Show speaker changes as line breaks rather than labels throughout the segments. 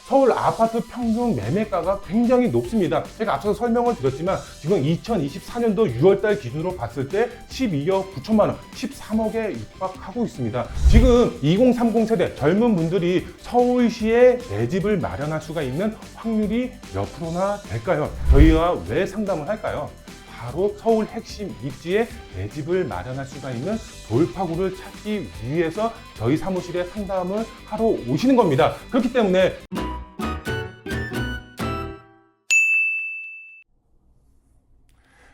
서울 아파트 평균 매매가가 굉장히 높습니다. 제가 앞서서 설명을 드렸지만 지금 2024년도 6월달 기준으로 봤을 때 12억 9천만 원, 13억에 육박하고 있습니다. 지금 2030 세대 젊은 분들이 서울시에 내 집을 마련할 수가 있는 확률이 몇 프로나 될까요? 저희가 왜 상담을 할까요? 바로 서울 핵심 입지에 내 집을 마련할 수가 있는 돌파구를 찾기 위해서 저희 사무실에 상담을 하러 오시는 겁니다. 그렇기 때문에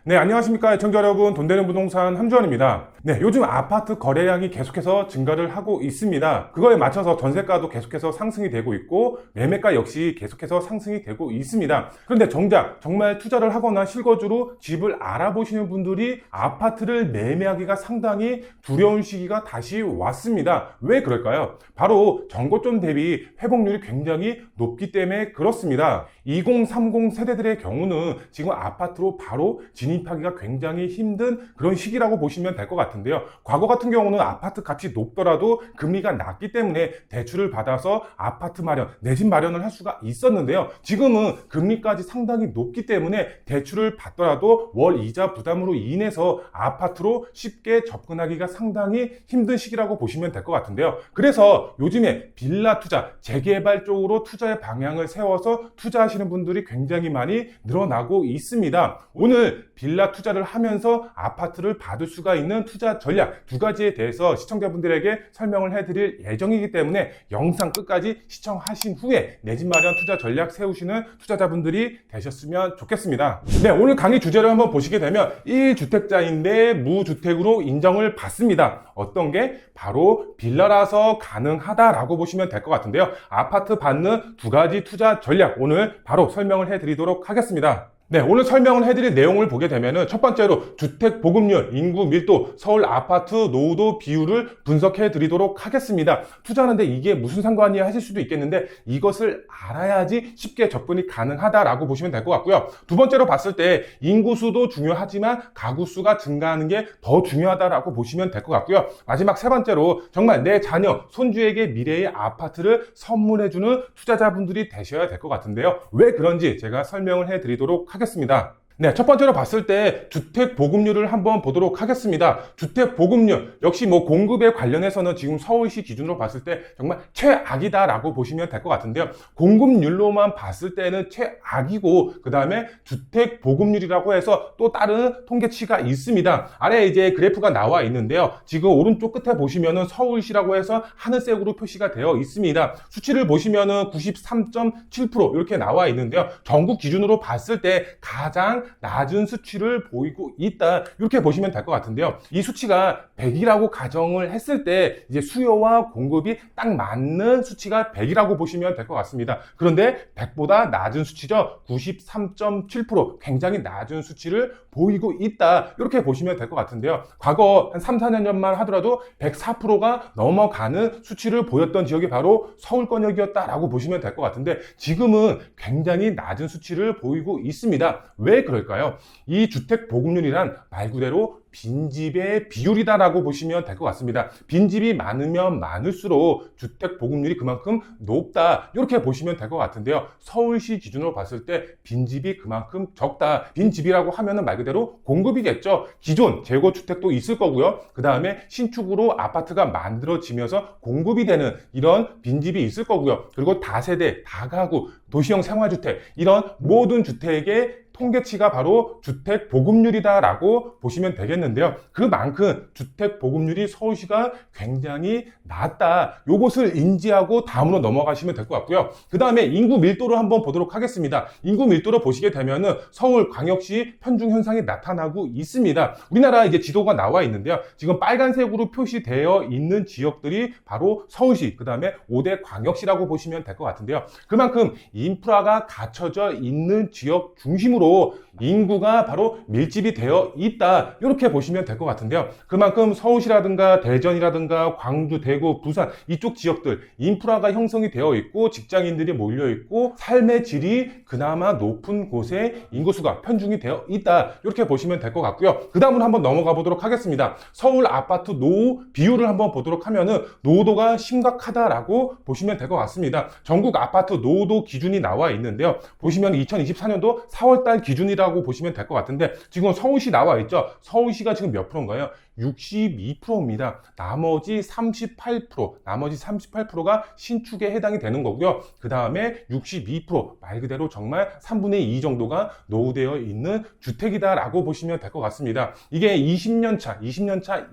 네, 안녕하십니까 시청자 여러분, 돈되는 부동산 함주원입니다. 네, 요즘 아파트 거래량이 계속해서 증가를 하고 있습니다. 그거에 맞춰서 전세가도 계속해서 상승이 되고 있고 매매가 역시 계속해서 상승이 되고 있습니다. 그런데 정작 정말 투자를 하거나 실거주로 집을 알아보시는 분들이 아파트를 매매하기가 상당히 두려운 시기가 다시 왔습니다. 왜 그럴까요? 바로 전고점 대비 회복률이 굉장히 높기 때문에 그렇습니다. 2030 세대들의 경우는 지금 아파트로 바로 진입하기가 굉장히 힘든 그런 시기라고 보시면 될 것 같은데요. 과거 같은 경우는 아파트 값이 높더라도 금리가 낮기 때문에 대출을 받아서 아파트 마련, 내 집 마련을 할 수가 있었는데요. 지금은 금리까지 상당히 높기 때문에 대출을 받더라도 월 이자 부담으로 인해서 아파트로 쉽게 접근하기가 상당히 힘든 시기라고 보시면 될 것 같은데요. 그래서 요즘에 빌라 투자, 재개발 쪽으로 투자의 방향을 세워서 투자하시는 분들이 굉장히 많이 늘어나고 있습니다. 오늘 빌라 투자를 하면서 아파트를 받을 수가 있는 투자 전략 두 가지에 대해서 시청자분들에게 설명을 해드릴 예정이기 때문에 영상 끝까지 시청하신 후에 내 집 마련 투자 전략 세우시는 투자자분들이 되셨으면 좋겠습니다. 네, 오늘 강의 주제를 한번 보시게 되면 1주택자인데 무주택으로 인정을 받습니다. 어떤 게? 바로 빌라라서 가능하다라고 보시면 될 것 같은데요. 아파트 받는 두 가지 투자 전략 오늘 바로 설명을 해드리도록 하겠습니다. 네, 오늘 설명을 해드릴 내용을 보게 되면은 첫 번째로 주택 보급률, 인구 밀도, 서울 아파트 노후도 비율을 분석해 드리도록 하겠습니다. 투자하는데 이게 무슨 상관이야 하실 수도 있겠는데 이것을 알아야지 쉽게 접근이 가능하다라고 보시면 될 것 같고요. 두 번째로 봤을 때 인구수도 중요하지만 가구수가 증가하는 게 더 중요하다라고 보시면 될 것 같고요. 마지막 세 번째로 정말 내 자녀, 손주에게 미래의 아파트를 선물해주는 투자자분들이 되셔야 될 것 같은데요. 왜 그런지 제가 설명을 해 드리도록 하겠습니다. 네, 첫 번째로 봤을 때 주택 보급률을 한번 보도록 하겠습니다. 주택 보급률 역시 공급에 관련해서는 지금 서울시 기준으로 봤을 때 정말 최악이다라고 보시면 될 것 같은데요. 공급률로만 봤을 때는 최악이고 그 다음에 주택 보급률이라고 해서 또 다른 통계치가 있습니다. 아래에 이제 그래프가 나와 있는데요. 지금 오른쪽 끝에 보시면은 서울시라고 해서 하늘색으로 표시가 되어 있습니다. 수치를 보시면은 93.7% 이렇게 나와 있는데요. 전국 기준으로 봤을 때 가장 낮은 수치를 보이고 있다 이렇게 보시면 될 것 같은데요. 이 수치가 100이라고 가정을 했을 때 이제 수요와 공급이 딱 맞는 수치가 100이라고 보시면 될 것 같습니다. 그런데 100보다 낮은 수치죠. 93.7% 굉장히 낮은 수치를 보이고 있다 이렇게 보시면 될 것 같은데요. 과거 한 3, 4년 전만 하더라도 104%가 넘어가는 수치를 보였던 지역이 바로 서울권역이었다라고 보시면 될 것 같은데 지금은 굉장히 낮은 수치를 보이고 있습니다. 왜 그럴까요? 이 주택 보급률이란 말 그대로 빈집의 비율이다라고 보시면 될 것 같습니다. 빈집이 많으면 많을수록 주택 보급률이 그만큼 높다 이렇게 보시면 될 것 같은데요. 서울시 기준으로 봤을 때 빈집이 그만큼 적다. 빈집이라고 하면은 말 그대로 공급이겠죠. 기존 재고주택도 있을 거고요. 그 다음에 신축으로 아파트가 만들어지면서 공급이 되는 이런 빈집이 있을 거고요. 그리고 다세대, 다가구, 도시형 생활주택 이런 모든 주택의 통계치가 바로 주택 보급률이다라고 보시면 되겠는데요. 그만큼 주택 보급률이 서울시가 굉장히 낮다. 요것을 인지하고 다음으로 넘어가시면 될 것 같고요. 그 다음에 인구 밀도를 한번 보도록 하겠습니다. 인구 밀도를 보시게 되면은 서울 광역시 편중 현상이 나타나고 있습니다. 우리나라 이제 지도가 나와 있는데요. 지금 빨간색으로 표시되어 있는 지역들이 바로 서울시, 그 다음에 5대 광역시라고 보시면 될 것 같은데요. 그만큼 인프라가 갖춰져 있는 지역 중심으로 정도로 인구가 바로 밀집이 되어 있다, 이렇게 보시면 될 것 같은데요. 그만큼 서울시라든가 대전이라든가 광주, 대구, 부산 이쪽 지역들 인프라가 형성이 되어 있고 직장인들이 몰려 있고 삶의 질이 그나마 높은 곳에 인구수가 편중이 되어 있다, 이렇게 보시면 될 것 같고요. 그 다음으로 한번 넘어가 보도록 하겠습니다. 서울 아파트 노후 비율을 한번 보도록 하면은 노후도가 심각하다라고 보시면 될 것 같습니다. 전국 아파트 노후도 기준이 나와 있는데요. 보시면 2024년도 4월달 기준이라고 보시면 될 것 같은데, 지금 서울시 나와 있죠. 서울시가 지금 몇 프로인가요? 62%입니다. 나머지 38%가 신축에 해당이 되는 거고요. 그 다음에 62%, 말 그대로 정말 3분의 2 정도가 노후되어 있는 주택이다라고 보시면 될 것 같습니다. 이게 20년차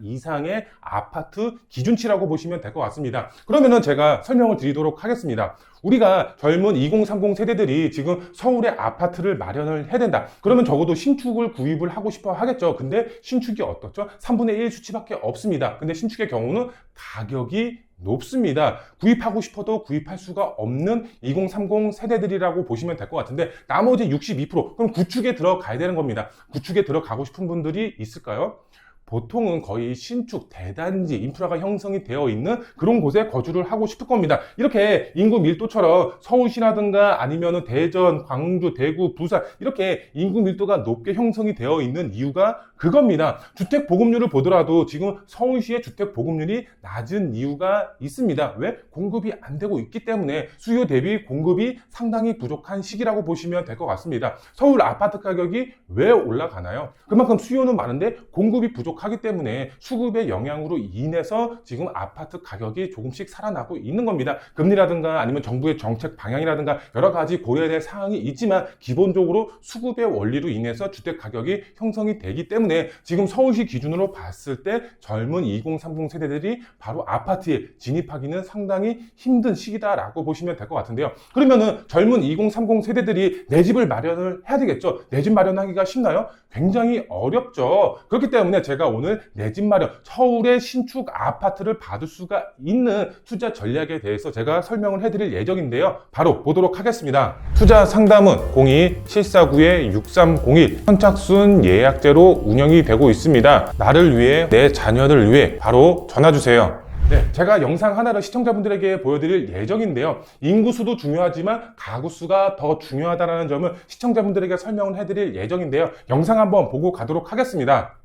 이상의 아파트 기준치라고 보시면 될 것 같습니다. 그러면은 제가 설명을 드리도록 하겠습니다. 우리가 젊은 2030 세대들이 지금 서울에 아파트를 마련을 해야 된다. 그러면 적어도 신축을 구입을 하고 싶어 하겠죠. 근데 신축이 어떻죠? 3분의 1 수치밖에 없습니다. 근데 신축의 경우는 가격이 높습니다. 구입하고 싶어도 구입할 수가 없는 2030 세대들이라고 보시면 될 것 같은데, 나머지 62%, 그럼 구축에 들어가야 되는 겁니다. 구축에 들어가고 싶은 분들이 있을까요? 보통은 거의 신축, 대단지, 인프라가 형성이 되어 있는 그런 곳에 거주를 하고 싶을 겁니다. 이렇게 인구 밀도처럼 서울시라든가 아니면 대전, 광주, 대구, 부산 이렇게 인구 밀도가 높게 형성이 되어 있는 이유가 그겁니다. 주택 보급률을 보더라도 지금 서울시의 주택 보급률이 낮은 이유가 있습니다. 왜? 공급이 안 되고 있기 때문에 수요 대비 공급이 상당히 부족한 시기라고 보시면 될 것 같습니다. 서울 아파트 가격이 왜 올라가나요? 그만큼 수요는 많은데 공급이 부족하기 때문에 수급의 영향으로 인해서 지금 아파트 가격이 조금씩 살아나고 있는 겁니다. 금리라든가 아니면 정부의 정책 방향이라든가 여러 가지 고려해야 될 사항이 있지만 기본적으로 수급의 원리로 인해서 주택 가격이 형성이 되기 때문에 지금 서울시 기준으로 봤을 때 젊은 2030 세대들이 바로 아파트에 진입하기는 상당히 힘든 시기다라고 보시면 될 것 같은데요. 그러면은 젊은 2030 세대들이 내 집을 마련을 해야 되겠죠. 내 집 마련하기가 쉽나요? 굉장히 어렵죠. 그렇기 때문에 제가 오늘 내 집 마련, 서울의 신축 아파트를 받을 수가 있는 투자 전략에 대해서 제가 설명을 해드릴 예정인데요. 바로 보도록 하겠습니다. 투자 상담은 02-749-6301 선착순 예약제로 운영이 되고 있습니다. 나를 위해, 내 자녀를 위해 바로 전화주세요. 네, 제가 영상 하나를 시청자분들에게 보여드릴 예정인데요. 인구수도 중요하지만 가구수가 더 중요하다는 점을 시청자분들에게 설명을 해드릴 예정인데요. 영상 한번 보고 가도록 하겠습니다.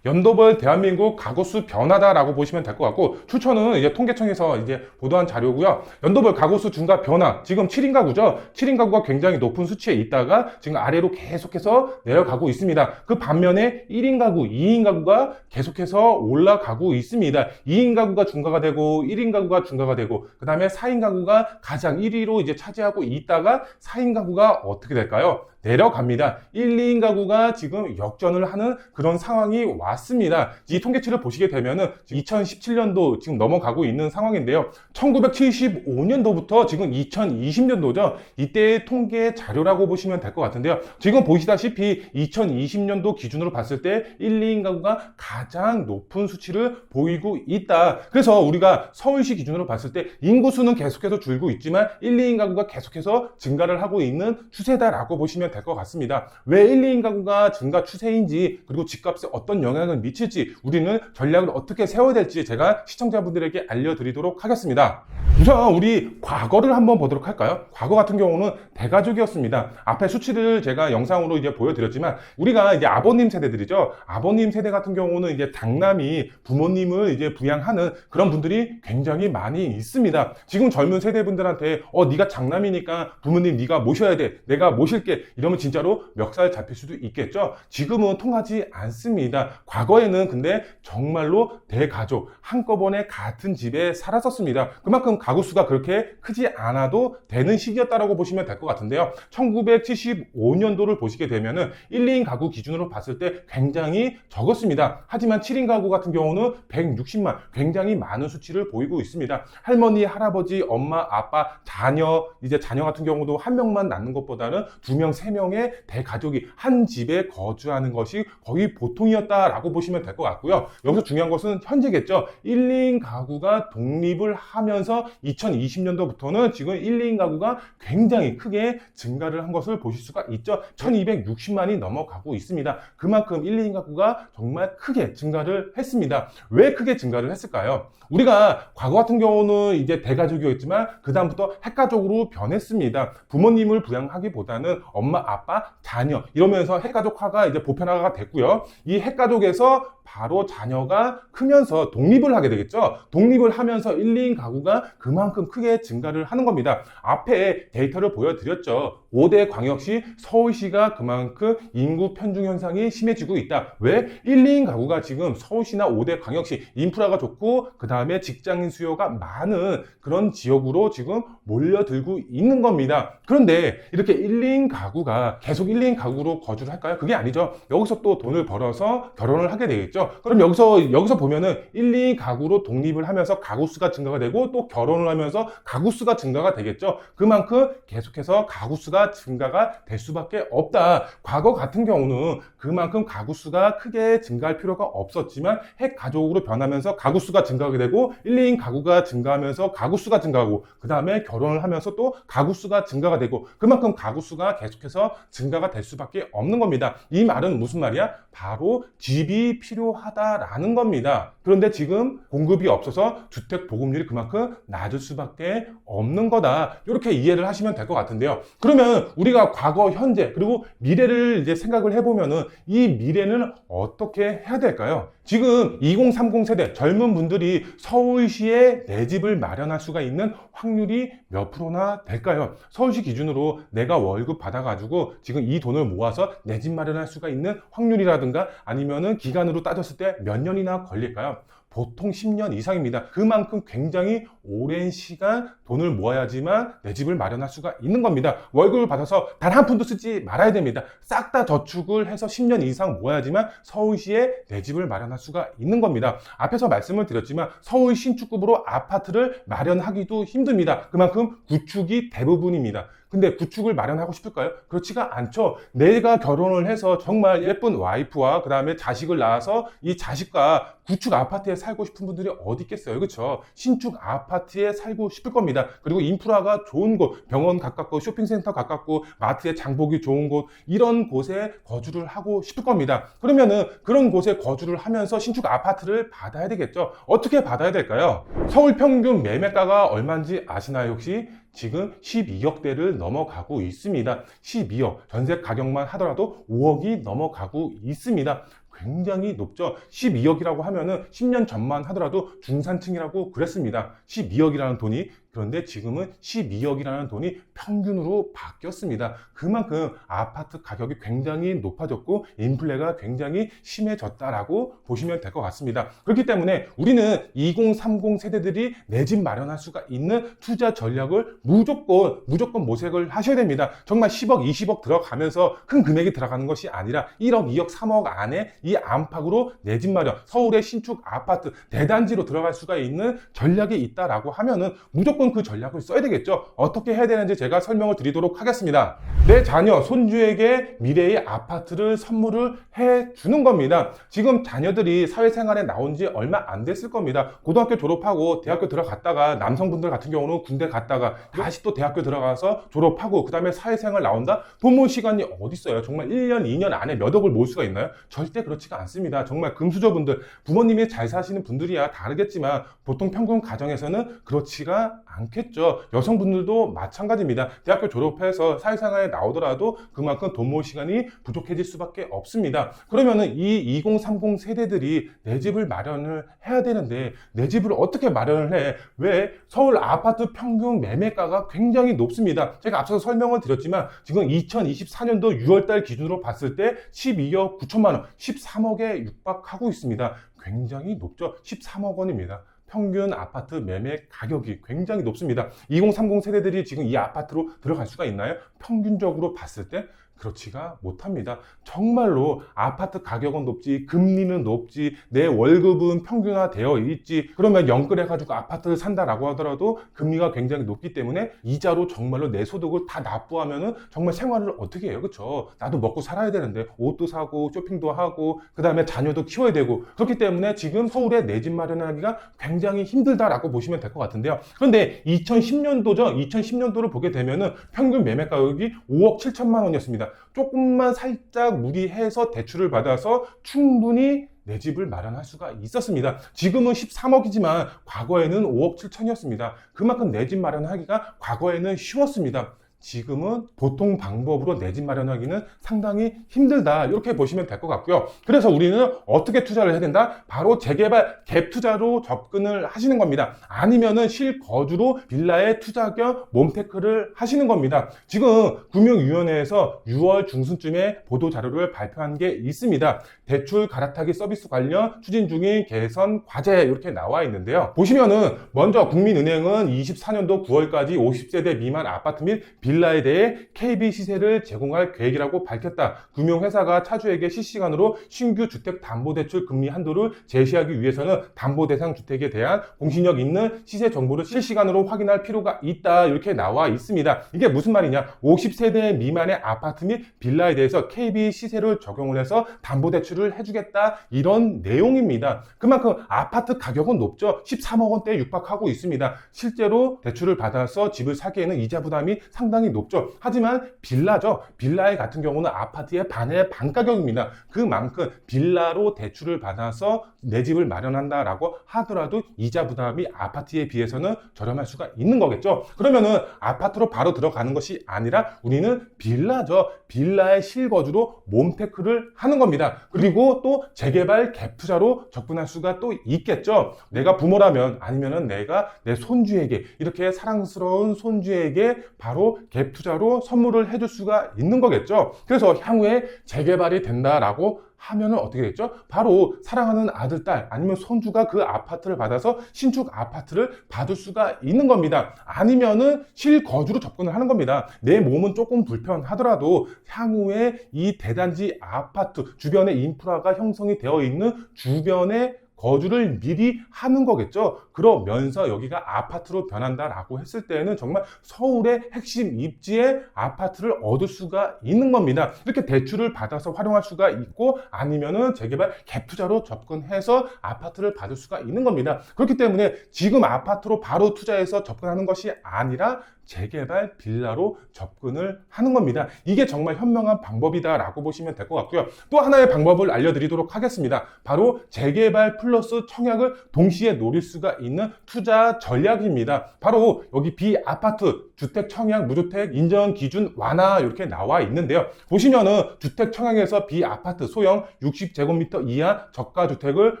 연도별 대한민국 가구수 변화다라고 보시면 될 것 같고, 출처는 이제 통계청에서 이제 보도한 자료고요. 연도별 가구수 증가 변화, 지금 7인 가구죠. 7인 가구가 굉장히 높은 수치에 있다가 지금 아래로 계속해서 내려가고 있습니다. 그 반면에 1인 가구, 2인 가구가 계속해서 올라가고 있습니다. 2인 가구가 증가가 되고 1인 가구가 증가가 되고, 그 다음에 4인 가구가 가장 1위로 이제 차지하고 있다가 4인 가구가 어떻게 될까요? 내려갑니다. 1, 2인 가구가 지금 역전을 하는 그런 상황이 왔습니다. 이 통계치를 보시게 되면은 2017년도 지금 넘어가고 있는 상황인데요. 1975년도부터 지금 2020년도죠. 이때의 통계 자료라고 보시면 될 것 같은데요. 지금 보시다시피 2020년도 기준으로 봤을 때 1, 2인 가구가 가장 높은 수치를 보이고 있다. 그래서 우리가 서울시 기준으로 봤을 때 인구수는 계속해서 줄고 있지만 1, 2인 가구가 계속해서 증가를 하고 있는 추세다라고 보시면 될 것 같습니다. 왜 1, 2인 가구가 증가 추세인지, 그리고 집값에 어떤 영향을 미칠지, 우리는 전략을 어떻게 세워야 될지 제가 시청자분들에게 알려드리도록 하겠습니다. 우선 우리 과거를 한번 보도록 할까요? 과거 같은 경우는 대가족이었습니다. 앞에 수치를 제가 영상으로 이제 보여드렸지만, 우리가 이제 아버님 세대들이죠. 아버님 세대 같은 경우는 이제 장남이 부모님을 이제 부양하는 그런 분들이 굉장히 많이 있습니다. 지금 젊은 세대분들한테 네가 장남이니까 부모님 네가 모셔야 돼, 내가 모실게, 이러면 진짜로 멱살 잡힐 수도 있겠죠. 지금은 통하지 않습니다. 과거에는 근데 정말로 대가족 한꺼번에 같은 집에 살았었습니다. 그만큼 가구수가 그렇게 크지 않아도 되는 시기였다라고 보시면 될 것 같은데요. 1975년도를 보시게 되면은 1, 2인 가구 기준으로 봤을 때 굉장히 적었습니다. 하지만 7인 가구 같은 경우는 160만, 굉장히 많은 수치를 보이고 있습니다. 할머니, 할아버지, 엄마, 아빠, 자녀, 이제 자녀 같은 경우도 한 명만 낳는 것보다는 2명, 3명의 대가족이 한 집에 거주하는 것이 거의 보통이었다라고 보시면 될 것 같고요. 여기서 중요한 것은 현재겠죠. 1, 2인 가구가 독립을 하면서 2020년도부터는 지금 1, 2인 가구가 굉장히 크게 증가를 한 것을 보실 수가 있죠. 1260만이 넘어가고 있습니다. 그만큼 1, 2인 가구가 정말 크게 증가를 했습니다. 왜 크게 증가를 했을까요? 우리가 과거 같은 경우는 이제 대가족이었지만 그 다음부터 핵가족으로 변했습니다. 부모님을 부양하기보다는 엄마, 아빠, 자녀 이러면서 핵가족화가 이제 보편화가 됐고요. 이 핵가족에서 바로 자녀가 크면서 독립을 하게 되겠죠. 독립을 하면서 1, 2인 가구가 그만큼 크게 증가를 하는 겁니다. 앞에 데이터를 보여드렸죠. 5대 광역시 서울시가 그만큼 인구 편중 현상이 심해지고 있다. 왜? 1, 2인 가구가 지금 서울시나 5대 광역시 인프라가 좋고 그 다음에 직장인 수요가 많은 그런 지역으로 지금 몰려들고 있는 겁니다. 그런데 이렇게 1, 2인 가구가 계속 1, 2인 가구로 거주를 할까요? 그게 아니죠. 여기서 또 돈을 벌어서 결혼을 하게 되겠죠. 그럼 여기서 보면은 1, 2인 가구로 독립을 하면서 가구 수가 증가가 되고 또 결혼을 하면서 가구 수가 증가가 되겠죠. 그만큼 계속해서 가구 수가 증가가 될 수밖에 없다. 과거 같은 경우는 그만큼 가구 수가 크게 증가할 필요가 없었지만 핵 가족으로 변하면서 가구 수가 증가하게 되고 1, 2인 가구가 증가하면서 가구 수가 증가하고 그 다음에 결혼을 하면서 또 가구 수가 증가가 되고 그만큼 가구 수가 계속해서 증가가 될 수밖에 없는 겁니다. 이 말은 무슨 말이야? 바로 집이 필요하다라는 겁니다. 그런데 지금 공급이 없어서 주택 보급률이 그만큼 낮을 수밖에 없는 거다. 이렇게 이해를 하시면 될 것 같은데요. 그러면 우리가 과거, 현재 그리고 미래를 이제 생각을 해보면은 이 미래는 어떻게 해야 될까요? 지금 2030 세대 젊은 분들이 서울시에 내 집을 마련할 수가 있는 확률이 몇 프로나 될까요? 서울시 기준으로 내가 월급 받아가지고 지금 이 돈을 모아서 내 집 마련할 수가 있는 확률이라든가 아니면은 기간으로 따졌을 때 몇 년이나 걸릴까요? 보통 10년 이상입니다. 그만큼 굉장히 오랜 시간 돈을 모아야지만 내 집을 마련할 수가 있는 겁니다. 월급을 받아서 단 한 푼도 쓰지 말아야 됩니다. 싹 다 저축을 해서 10년 이상 모아야지만 서울시에 내 집을 마련할 수가 있는 겁니다. 앞에서 말씀을 드렸지만 서울 신축급으로 아파트를 마련하기도 힘듭니다. 그만큼 구축이 대부분입니다. 근데 구축을 마련하고 싶을까요? 그렇지가 않죠. 내가 결혼을 해서 정말 예쁜 와이프와 그 다음에 자식을 낳아서 이 자식과 구축 아파트에 살고 싶은 분들이 어디 있겠어요. 그렇죠? 신축 아파트에 살고 싶을 겁니다. 그리고 인프라가 좋은 곳, 병원 가깝고 쇼핑센터 가깝고 마트에 장보기 좋은 곳 이런 곳에 거주를 하고 싶을 겁니다. 그러면은 그런 곳에 거주를 하면서 신축 아파트를 받아야 되겠죠. 어떻게 받아야 될까요? 서울 평균 매매가가 얼마인지 아시나요 혹시? 지금 12억대를 넘어가고 있습니다. 12억, 전세 가격만 하더라도 5억이 넘어가고 있습니다. 굉장히 높죠. 12억이라고 하면은 10년 전만 하더라도 중산층이라고 그랬습니다. 12억이라는 돈이 그런데 지금은 12억이라는 돈이 평균으로 바뀌었습니다. 그만큼 아파트 가격이 굉장히 높아졌고 인플레가 굉장히 심해졌다라고 보시면 될 것 같습니다. 그렇기 때문에 우리는 2030 세대들이 내 집 마련할 수가 있는 투자 전략을 무조건 모색을 하셔야 됩니다. 정말 10억, 20억 들어가면서 큰 금액이 들어가는 것이 아니라 1억, 2억, 3억 안에 이 안팎으로 내 집 마련, 서울의 신축 아파트, 대단지로 들어갈 수가 있는 전략이 있다라고 하면은 무조건 그 전략을 써야 되겠죠. 어떻게 해야 되는지 제가 설명을 드리도록 하겠습니다. 내 자녀, 손주에게 미래의 아파트를 선물을 해주는 겁니다. 지금 자녀들이 사회생활에 나온 지 얼마 안 됐을 겁니다. 고등학교 졸업하고 대학교 들어갔다가 남성분들 같은 경우는 군대 갔다가 다시 또 대학교 들어가서 졸업하고 그 다음에 사회생활 나온다? 돈 모을 시간이 어디 있어요? 정말 1년, 2년 안에 몇 억을 모을 수가 있나요? 절대 그렇지가 않습니다. 정말 금수저분들, 부모님이 잘 사시는 분들이야 다르겠지만 보통 평균 가정에서는 그렇지가 않겠죠. 여성분들도 마찬가지입니다. 대학교 졸업해서 사회생활에 나오더라도 그만큼 돈 모을 시간이 부족해질 수밖에 없습니다. 그러면은 이 2030 세대들이 내 집을 마련을 해야 되는데 내 집을 어떻게 마련을 해? 왜? 서울 아파트 평균 매매가가 굉장히 높습니다. 제가 앞서서 설명을 드렸지만 지금 2024년도 6월달 기준으로 봤을 때 12억 9천만 원, 13억에 육박하고 있습니다. 굉장히 높죠. 13억 원입니다. 평균 아파트 매매 가격이 굉장히 높습니다. 2030 세대들이 지금 이 아파트로 들어갈 수가 있나요? 평균적으로 봤을 때 그렇지가 못합니다. 정말로 아파트 가격은 높지, 금리는 높지, 내 월급은 평균화되어 있지, 그러면 연끌해가지고 아파트를 산다라고 하더라도 금리가 굉장히 높기 때문에 이자로 정말로 내 소득을 다 납부하면은 정말 생활을 어떻게 해요? 그쵸? 나도 먹고 살아야 되는데 옷도 사고 쇼핑도 하고 그 다음에 자녀도 키워야 되고, 그렇기 때문에 지금 서울에 내 집 마련하기가 굉장히 힘들다라고 보시면 될 것 같은데요. 그런데 2010년도죠. 2010년도를 보게 되면은 평균 매매 가격이 5억 7천만 원이었습니다. 조금만 살짝 무리해서 대출을 받아서 충분히 내 집을 마련할 수가 있었습니다. 지금은 13억이지만 과거에는 5억 7천이었습니다. 그만큼 내 집 마련하기가 과거에는 쉬웠습니다. 지금은 보통 방법으로 내 집 마련하기는 상당히 힘들다, 이렇게 보시면 될 것 같고요. 그래서 우리는 어떻게 투자를 해야 된다? 바로 재개발 갭 투자로 접근을 하시는 겁니다. 아니면은 실거주로 빌라에 투자 겸 몸테크를 하시는 겁니다. 지금 금융위원회에서 6월 중순쯤에 보도자료를 발표한 게 있습니다. 대출 갈아타기 서비스 관련 추진 중인 개선 과제, 이렇게 나와 있는데요. 보시면은 먼저 국민은행은 24년도 9월까지 50세대 미만 아파트 및 빌라에 대해 KB 시세를 제공할 계획이라고 밝혔다. 금융회사가 차주에게 실시간으로 신규 주택담보대출 금리 한도를 제시하기 위해서는 담보대상 주택에 대한 공신력 있는 시세 정보를 실시간으로 확인할 필요가 있다, 이렇게 나와 있습니다. 이게 무슨 말이냐? 50세대 미만의 아파트 및 빌라에 대해서 KB 시세를 적용을 해서 담보대출을 해주겠다, 이런 내용입니다. 그만큼 아파트 가격은 높죠. 13억 원대에 육박하고 있습니다. 실제로 대출을 받아서 집을 사기에는 이자 부담이 상당히 높죠. 하지만 빌라죠. 빌라 같은 경우는 아파트의 반의 반 가격입니다. 그만큼 빌라로 대출을 받아서 내 집을 마련한다라고 하더라도 이자 부담이 아파트에 비해서는 저렴할 수가 있는 거겠죠. 그러면은 아파트로 바로 들어가는 것이 아니라 우리는 빌라죠. 빌라의 실거주로 몸테크를 하는 겁니다. 그리고 또 재개발 갭 투자로 접근할 수가 또 있겠죠. 내가 부모라면, 아니면은 내가 내 손주에게, 이렇게 사랑스러운 손주에게 바로 갭 투자로 선물을 해줄 수가 있는 거겠죠. 그래서 향후에 재개발이 된다라고 하면은 어떻게 됐죠? 바로 사랑하는 아들, 딸, 아니면 손주가 그 아파트를 받아서 신축 아파트를 받을 수가 있는 겁니다. 아니면은 실거주로 접근을 하는 겁니다. 내 몸은 조금 불편하더라도 향후에 이 대단지 아파트 주변에 인프라가 형성이 되어 있는 주변에 거주를 미리 하는 거겠죠. 그러면서 여기가 아파트로 변한다라고 했을 때는 정말 서울의 핵심 입지에 아파트를 얻을 수가 있는 겁니다. 이렇게 대출을 받아서 활용할 수가 있고, 아니면은 재개발 갭 투자로 접근해서 아파트를 받을 수가 있는 겁니다. 그렇기 때문에 지금 아파트로 바로 투자해서 접근하는 것이 아니라 재개발 빌라로 접근을 하는 겁니다. 이게 정말 현명한 방법이다라고 보시면 될 것 같고요. 또 하나의 방법을 알려드리도록 하겠습니다. 바로 재개발 플러스 청약을 동시에 노릴 수가 있는 투자 전략입니다. 바로 여기 비아파트 주택 청약 무주택 인정 기준 완화, 이렇게 나와 있는데요. 보시면은 주택 청약에서 비아파트 소형 60제곱미터 이하 저가 주택을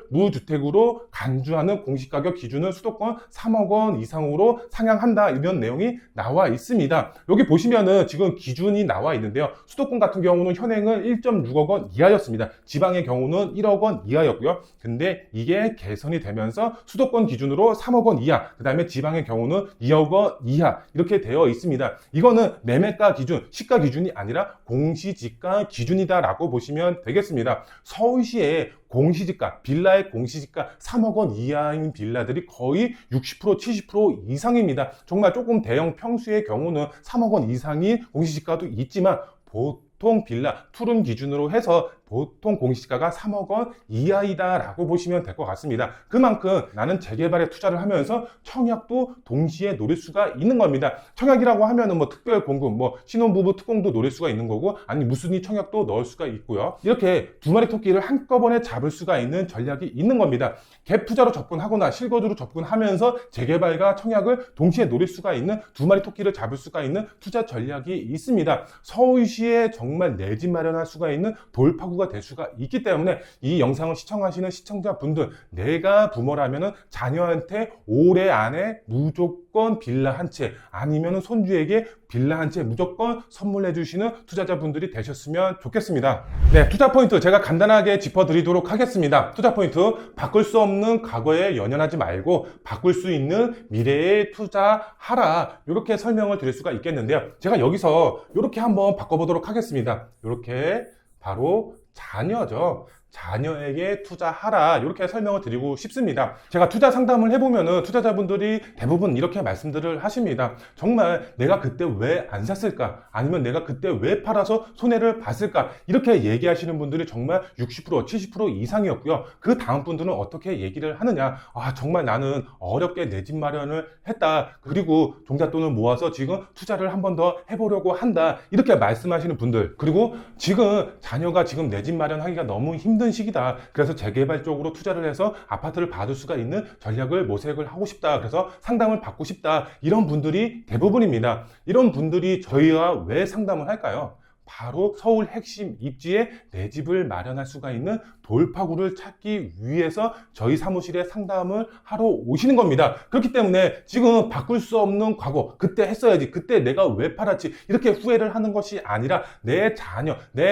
무주택으로 간주하는 공시가격 기준은 수도권 3억 원 이상으로 상향한다, 이런 내용이 나와 있습니다. 여기 보시면은 지금 기준이 나와 있는데요. 수도권 같은 경우는 현행은 1.6억 원 이하였습니다. 지방의 경우는 1억 원 이하였고요. 근데 이게 개선이 되면서 수도권 기준으로 3억 원 이하, 그 다음에 지방의 경우는 2억 원 이하, 이렇게 되어 있습니다. 이거는 매매가 기준, 시가 기준이 아니라 공시지가 기준이다라고 보시면 되겠습니다. 서울시에 공시지가, 빌라의 공시지가 3억 원 이하인 빌라들이 거의 60% 70% 이상입니다. 정말 조금 대형 평수의 경우는 3억 원 이상인 공시지가도 있지만 보통 빌라 투룸 기준으로 해서 보통 공시지가가 3억 원 이하이다라고 보시면 될 것 같습니다. 그만큼 나는 재개발에 투자를 하면서 청약도 동시에 노릴 수가 있는 겁니다. 청약이라고 하면은 뭐 특별 공급, 뭐 신혼부부 특공도 노릴 수가 있는 거고, 아니 무순위 청약도 넣을 수가 있고요. 이렇게 두 마리 토끼를 한꺼번에 잡을 수가 있는 전략이 있는 겁니다. 갭 투자로 접근하거나 실거주로 접근하면서 재개발과 청약을 동시에 노릴 수가 있는 두 마리 토끼를 잡을 수가 있는 투자 전략이 있습니다. 서울시에 정말 내 집 마련할 수가 있는 돌파구 창구가 될 수가 있기 때문에 이 영상을 시청하시는 시청자분들, 내가 부모라면은 자녀한테 올해 안에 무조건 빌라 한 채 아니면은 손주에게 빌라 한 채 무조건 선물해 주시는 투자자분들이 되셨으면 좋겠습니다. 네, 투자 포인트 제가 간단하게 짚어드리도록 하겠습니다. 투자 포인트, 바꿀 수 없는 과거에 연연하지 말고 바꿀 수 있는 미래에 투자하라, 이렇게 설명을 드릴 수가 있겠는데요. 제가 여기서 이렇게 한번 바꿔보도록 하겠습니다. 이렇게 바로 자녀죠. 자녀에게 투자하라, 이렇게 설명을 드리고 싶습니다. 제가 투자 상담을 해보면은 투자자분들이 대부분 이렇게 말씀들을 하십니다. 정말 내가 그때 왜 안 샀을까? 아니면 내가 그때 왜 팔아서 손해를 봤을까? 이렇게 얘기하시는 분들이 정말 60%, 70% 이상이었고요. 그 다음 분들은 어떻게 얘기를 하느냐? 아, 정말 나는 어렵게 내 집 마련을 했다. 그리고 종잣돈을 모아서 지금 투자를 한 번 더 해보려고 한다. 이렇게 말씀하시는 분들. 그리고 지금 자녀가 지금 내 집 마련하기가 너무 힘든 시기다. 그래서 재개발 쪽으로 투자를 해서 아파트를 받을 수가 있는 전략을 모색을 하고 싶다. 그래서 상담을 받고 싶다. 이런 분들이 대부분입니다. 이런 분들이 저희와 왜 상담을 할까요? 바로 서울 핵심 입지에 내 집을 마련할 수가 있는 돌파구를 찾기 위해서 저희 사무실에 상담을 하러 오시는 겁니다. 그렇기 때문에 지금 바꿀 수 없는 과거, 그때 했어야지, 그때 내가 왜 팔았지, 이렇게 후회를 하는 것이 아니라 내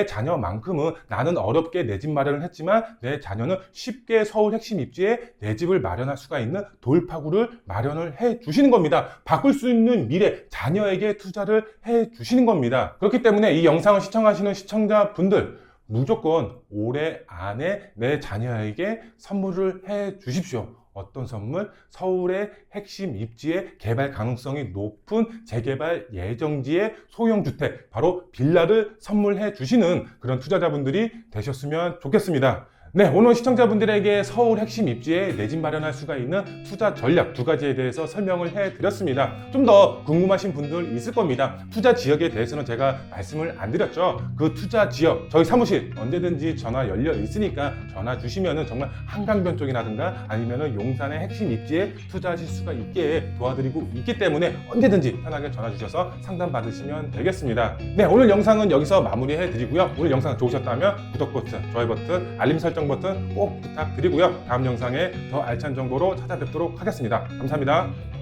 자녀만큼은 나는 어렵게 내 집 마련을 했지만 내 자녀는 쉽게 서울 핵심 입지에 내 집을 마련할 수가 있는 돌파구를 마련을 해 주시는 겁니다. 바꿀 수 있는 미래, 자녀에게 투자를 해 주시는 겁니다. 그렇기 때문에 이 영상을 시청하시는 시청자분들, 무조건 올해 안에 내 자녀에게 선물을 해 주십시오. 어떤 선물? 서울의 핵심 입지에 개발 가능성이 높은 재개발 예정지의 소형주택, 바로 빌라를 선물해 주시는 그런 투자자분들이 되셨으면 좋겠습니다. 네, 오늘 시청자분들에게 서울 핵심 입지에 내 집 마련할 수가 있는 투자 전략 2가지에 대해서 설명을 해드렸습니다. 좀 더 궁금하신 분들 있을 겁니다. 투자 지역에 대해서는 제가 말씀을 안 드렸죠. 그 투자 지역, 저희 사무실 언제든지 전화 열려 있으니까 전화 주시면은 정말 한강변 쪽이라든가 아니면은 용산의 핵심 입지에 투자하실 수가 있게 도와드리고 있기 때문에 언제든지 편하게 전화 주셔서 상담 받으시면 되겠습니다. 네, 오늘 영상은 여기서 마무리해 드리고요. 오늘 영상 좋으셨다면 구독 버튼, 좋아요 버튼, 알림 설정 버튼 꼭 부탁드리고요. 다음 영상에 더 알찬 정보로 찾아뵙도록 하겠습니다. 감사합니다.